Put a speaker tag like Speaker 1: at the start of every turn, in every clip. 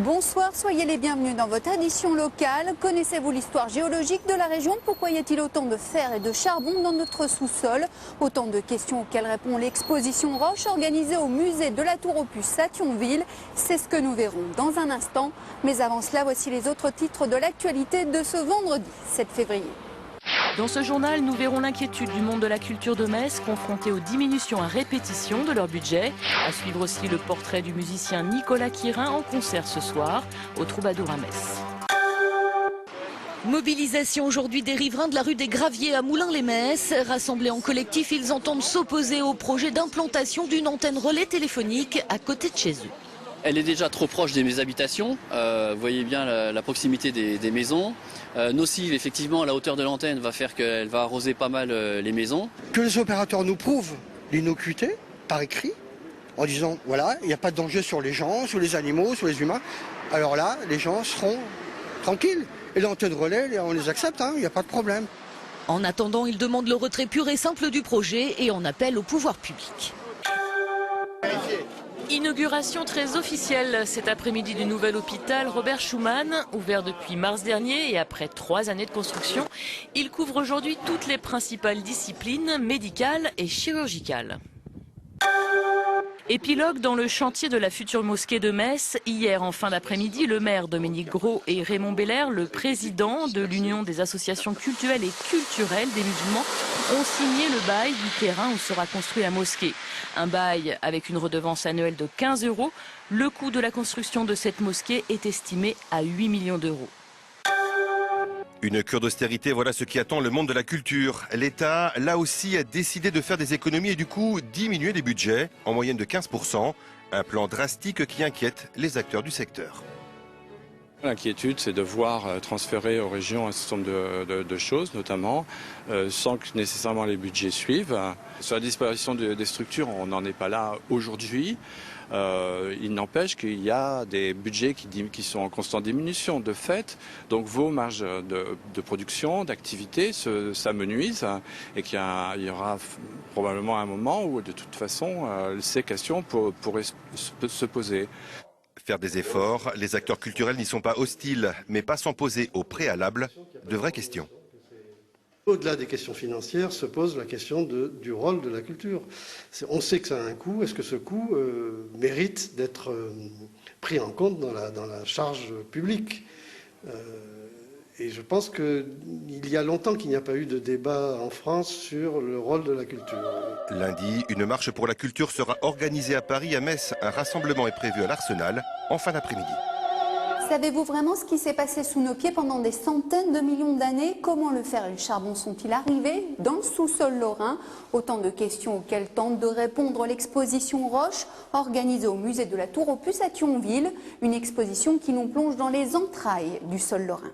Speaker 1: Bonsoir, soyez les bienvenus dans votre édition locale. Connaissez-vous l'histoire géologique de la région? Pourquoi y a-t-il autant de fer et de charbon dans notre sous-sol? Autant de questions auxquelles répond l'exposition Roche organisée au musée de la Tour aux Puces à Thionville. C'est ce que nous verrons dans un instant. Mais avant cela, voici les autres titres de l'actualité de ce vendredi 7 février.
Speaker 2: Dans ce journal, nous verrons l'inquiétude du monde de la culture de Metz, confronté aux diminutions à répétition de leur budget. À suivre aussi le portrait du musicien Nicolas Quirin en concert ce soir au Troubadour à Metz.
Speaker 3: Mobilisation aujourd'hui des riverains de la rue des Graviers à Moulins-les-Metz. Rassemblés en collectif, ils entendent s'opposer au projet d'implantation d'une antenne relais téléphonique à côté de chez eux.
Speaker 4: Elle est déjà trop proche des habitations, vous voyez bien la proximité des maisons. Nocive, effectivement, à la hauteur de l'antenne va faire qu'elle va arroser pas mal les maisons.
Speaker 5: Que les opérateurs nous prouvent l'innocuité par écrit, en disant voilà, il n'y a pas de danger sur les gens, sur les animaux, sur les humains. Alors là, les gens seront tranquilles. Et l'antenne relais, on les accepte, il n'y a pas de problème.
Speaker 3: En attendant, ils demandent le retrait pur et simple du projet et en appellent au pouvoir public.
Speaker 2: Inauguration très officielle cet après-midi du nouvel hôpital Robert Schuman, ouvert depuis mars dernier et après 3 années de construction. Il couvre aujourd'hui toutes les principales disciplines médicales et chirurgicales. Épilogue dans le chantier de la future mosquée de Metz. Hier, en fin d'après-midi, le maire Dominique Gros et Raymond Beller, le président de l'Union des associations culturelles et culturelles des musulmans, ont signé le bail du terrain où sera construite la mosquée. Un bail avec une redevance annuelle de 15 €. Le coût de la construction de cette mosquée est estimé à 8 millions d'euros.
Speaker 6: Une cure d'austérité, voilà ce qui attend le monde de la culture. L'État, là aussi, a décidé de faire des économies et du coup diminuer les budgets, en moyenne de 15%. Un plan drastique qui inquiète les acteurs du secteur.
Speaker 7: L'inquiétude, c'est de voir transférer aux régions un certain nombre de choses, notamment, sans que nécessairement les budgets suivent. Sur la disparition des structures, on n'en est pas là aujourd'hui. Il n'empêche qu'il y a des budgets qui sont en constante diminution de fait. Donc vos marges de production, d'activité s'amenuisent et qu'il y aura probablement un moment où de toute façon ces questions pourraient se poser.
Speaker 6: Faire des efforts, les acteurs culturels n'y sont pas hostiles, mais pas sans poser au préalable de vraies questions.
Speaker 8: Au-delà des questions financières se pose la question du rôle de la culture. On sait que ça a un coût. Est-ce que ce coût mérite d'être pris en compte dans la charge publique? Et je pense qu'il y a longtemps qu'il n'y a pas eu de débat en France sur le rôle de la culture.
Speaker 6: Lundi, une marche pour la culture sera organisée à Paris, à Metz. Un rassemblement est prévu à l'Arsenal en fin d'après-midi.
Speaker 1: Savez-vous vraiment ce qui s'est passé sous nos pieds pendant des centaines de millions d'années? Comment le fer et le charbon sont-ils arrivés dans le sous-sol lorrain? Autant de questions auxquelles tente de répondre l'exposition Roche, organisée au musée de la Tour aux Puces à Thionville. Une exposition qui nous plonge dans les entrailles du sol lorrain.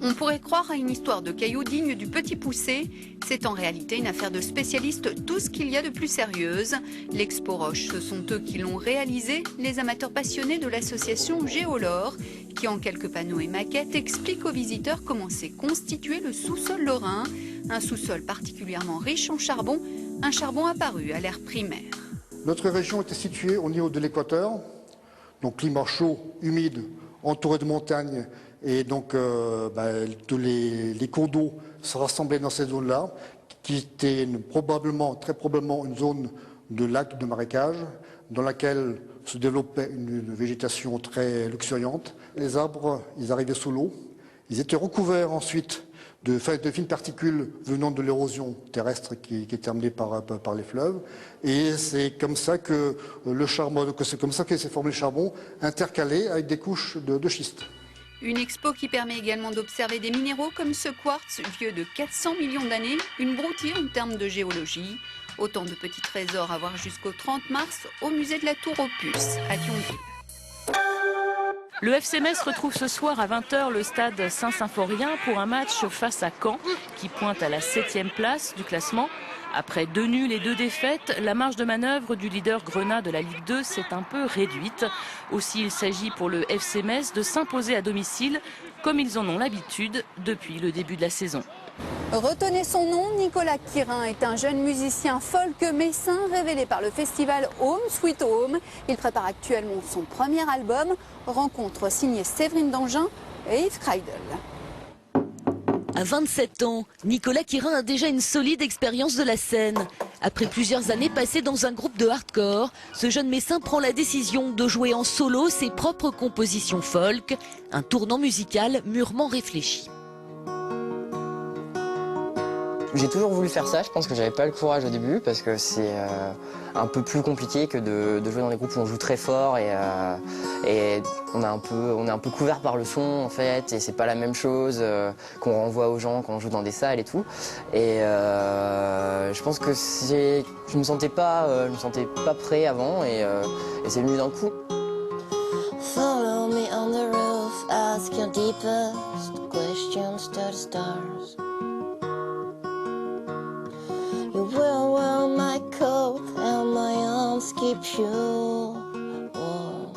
Speaker 9: On pourrait croire à une histoire de cailloux digne du Petit Poucet. C'est en réalité une affaire de spécialistes, tout ce qu'il y a de plus sérieuse. L'Expo Roche, ce sont eux qui l'ont réalisé, les amateurs passionnés de l'association Géolore, qui en quelques panneaux et maquettes expliquent aux visiteurs comment s'est constitué le sous-sol lorrain. Un sous-sol particulièrement riche en charbon, un charbon apparu à l'ère primaire.
Speaker 10: Notre région était située au niveau de l'équateur, donc climat chaud, humide, entouré de montagnes. Et donc tous les cours d'eau se rassemblaient dans cette zone-là, qui était très probablement une zone de lac, de marécage, dans laquelle se développait une végétation très luxuriante. Les arbres, ils arrivaient sous l'eau. Ils étaient recouverts ensuite de fines particules venant de l'érosion terrestre qui est amenée par les fleuves. Et c'est comme ça que s'est formé le charbon, intercalé avec des couches de schiste.
Speaker 9: Une expo qui permet également d'observer des minéraux comme ce quartz vieux de 400 millions d'années, une broutille en termes de géologie. Autant de petits trésors à voir jusqu'au 30 mars au musée de la Tour aux Puces à Thionville.
Speaker 2: Le FC Metz retrouve ce soir à 20 h le stade Saint-Symphorien pour un match face à Caen qui pointe à la 7e place du classement. Après 2 nuls et 2 défaites, la marge de manœuvre du leader grenat de la Ligue 2 s'est un peu réduite. Aussi, il s'agit pour le FC Metz de s'imposer à domicile comme ils en ont l'habitude depuis le début de la saison.
Speaker 1: Retenez son nom, Nicolas Quirin est un jeune musicien folk messin révélé par le festival Home Sweet Home. Il prépare actuellement son premier album, rencontre signée Séverine Dangin et Yves Kreidel.
Speaker 3: À 27 ans, Nicolas Quirin a déjà une solide expérience de la scène. Après plusieurs années passées dans un groupe de hardcore, ce jeune messin prend la décision de jouer en solo ses propres compositions folk, un tournant musical mûrement réfléchi.
Speaker 11: J'ai toujours voulu faire ça, je pense que j'avais pas le courage au début parce que c'est un peu plus compliqué que de jouer dans des groupes où on joue très fort et on est un peu couvert par le son en fait et c'est pas la même chose qu'on renvoie aux gens quand on joue dans des salles et tout. Et je pense que je me sentais pas prêt avant et c'est venu d'un coup.
Speaker 12: Follow me on the roof, ask your deepest questions to the stars. You will wear my coat and my arms keep you warm.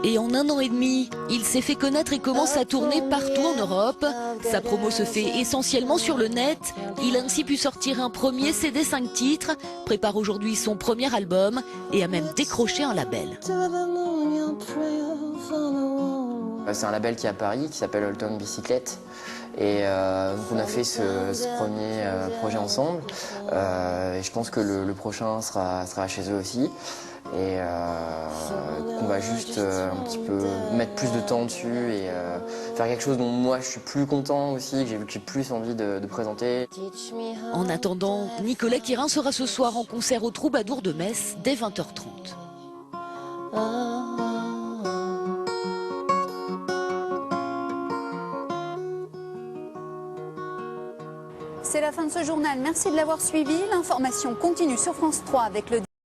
Speaker 3: Et en 1 an et demi, il s'est fait connaître et commence à tourner partout en Europe. Sa promo se fait essentiellement sur le net. Il a ainsi pu sortir un premier CD 5 titres, prépare aujourd'hui son premier album et a même décroché un label.
Speaker 11: C'est un label qui est à Paris, qui s'appelle Old Town Bicyclette. Et donc on a fait ce premier projet ensemble. Et je pense que le prochain sera chez eux aussi. Et qu'on va juste un petit peu mettre plus de temps dessus et faire quelque chose dont moi je suis plus content aussi, que j'ai plus envie de présenter.
Speaker 3: En attendant, Nicolas Quirin sera ce soir en concert au Troubadour de Metz dès 20h30.
Speaker 1: C'est la fin de ce journal. Merci de l'avoir suivi. L'information continue sur France 3 avec le